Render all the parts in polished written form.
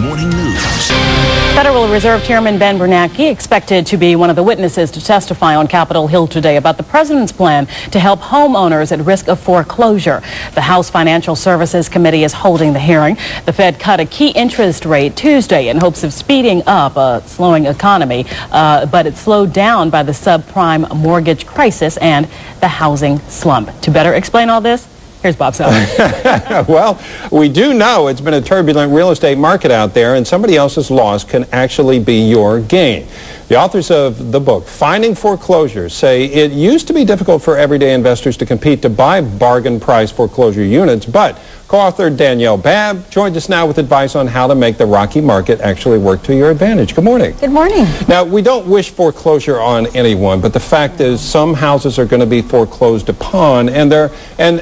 Morning News. Federal Reserve Chairman Ben Bernanke expected to be one of the witnesses to testify on Capitol Hill today about the president's plan to help homeowners at risk of foreclosure. The House Financial Services Committee is holding the hearing. The Fed cut a key interest rate Tuesday in hopes of speeding up a slowing economy, but it slowed down by the subprime mortgage crisis and the housing slump. To better explain all this, here's Bob Sellers. Well, we do know it's been a turbulent real estate market out there, and somebody else's loss can actually be your gain. The authors of the book, Finding Foreclosures, say it used to be difficult for everyday investors to compete to buy bargain price foreclosure units, but co-author Dani Babb joins us now with advice on how to make the rocky market actually work to your advantage. Good morning. Good morning. Now, we don't wish foreclosure on anyone, but the fact is some houses are going to be foreclosed upon, and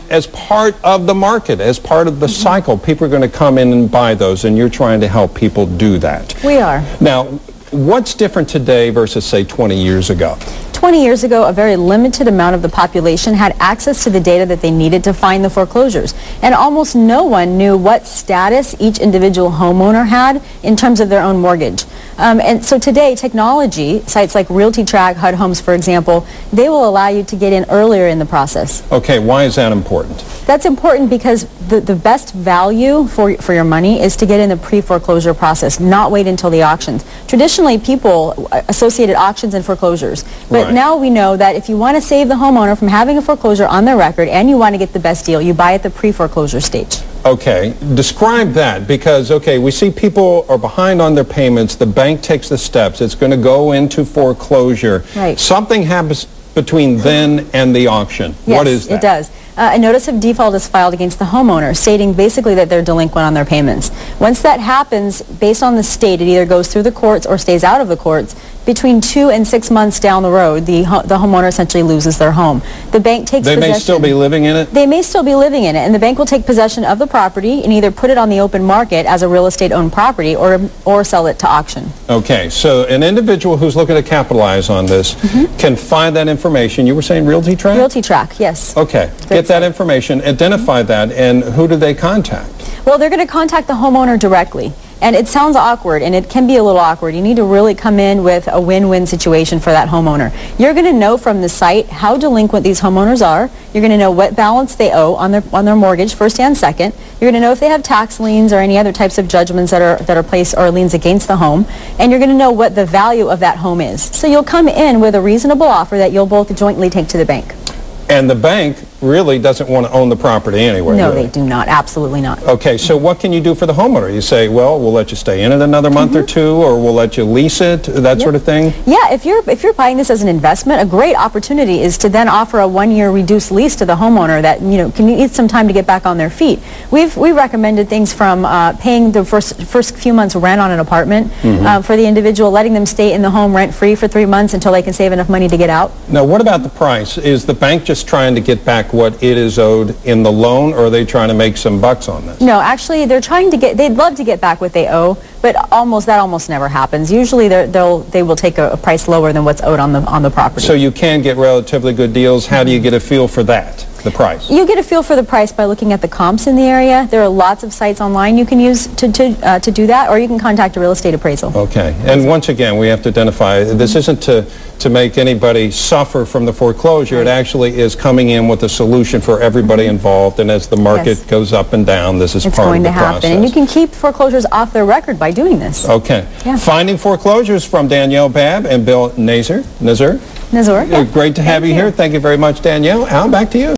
as part of the market, as part of the cycle, people are going to come in and buy those, and you're trying to help people do that. We are. Now, what's different today versus, say, 20 years ago? 20 years ago, a very limited amount of the population had access to the data that they needed to find the foreclosures. And almost no one knew what status each individual homeowner had in terms of their own mortgage. And so today, technology, sites like RealtyTrack, HUD Homes, for example, they will allow you to get in earlier in the process. Okay, why is that important? That's important because the best value for your money is to get in the pre-foreclosure process, not wait until the auctions. Traditionally, people associated auctions and foreclosures. But now we know that if you want to save the homeowner from having a foreclosure on their record and you want to get the best deal, you buy at the pre-foreclosure stage. Okay, describe that, because, okay, we see people are behind on their payments, the bank takes the steps, it's going to go into foreclosure. Right. Something happens between then and the auction. Yes, what is that? It does. A notice of default is filed against the homeowner, stating basically that they're delinquent on their payments. Once that happens, based on the state, it either goes through the courts or stays out of the courts. Between 2 and 6 months down the road, the homeowner essentially loses their home. The bank takes possession. They may still be living in it? They may still be living in it, and the bank will take possession of the property and either put it on the open market as a real estate-owned property or sell it to auction. Okay, so an individual who's looking to capitalize on this can find that information. You were saying RealtyTrack? RealtyTrack, yes. Okay, get that information, identify that, and who do they contact? Well, they're going to contact the homeowner directly. And it sounds awkward, and it can be a little awkward. You need to really come in with a win-win situation for that homeowner. You're going to know from the site how delinquent these homeowners are. You're going to know what balance they owe on their mortgage, first and second. You're going to know if they have tax liens or any other types of judgments that are placed or liens against the home. And you're going to know what the value of that home is. So you'll come in with a reasonable offer that you'll both jointly take to the bank. And the bank really doesn't want to own the property anyway. No, they do not. Absolutely not. Okay, so what can you do for the homeowner? You say, well, we'll let you stay in it another month or two, or we'll let you lease it, that sort of thing? Yeah, if you're buying this as an investment, a great opportunity is to then offer a 1-year reduced lease to the homeowner that, can need some time to get back on their feet. We recommended things from paying the first few months rent on an apartment for the individual, letting them stay in the home rent-free for 3 months until they can save enough money to get out. Now, what about the price? Is the bank just trying to get back what it is owed in the loan, or are they trying to make some bucks on this? No, actually, they're trying to they'd love to get back what they owe, but that almost never happens. Usually they will take a price lower than what's owed on the property. So you can get relatively good deals. How do you get a feel for that, the price? You get a feel for the price by looking at the comps in the area. There are lots of sites online you can use to do that, or you can contact a real estate appraisal. Okay, and once again, we have to identify, this isn't to make anybody suffer from the foreclosure. It actually is coming in with a solution for everybody involved, and as the market goes up and down, this is part of the process. It's going to happen, and you can keep foreclosures off their record by doing this. Okay. Yeah. Finding Foreclosures from Dani Babb and Bill Nazar. Yeah. Great to have you here. Thank you very much, Danielle. Al, back to you.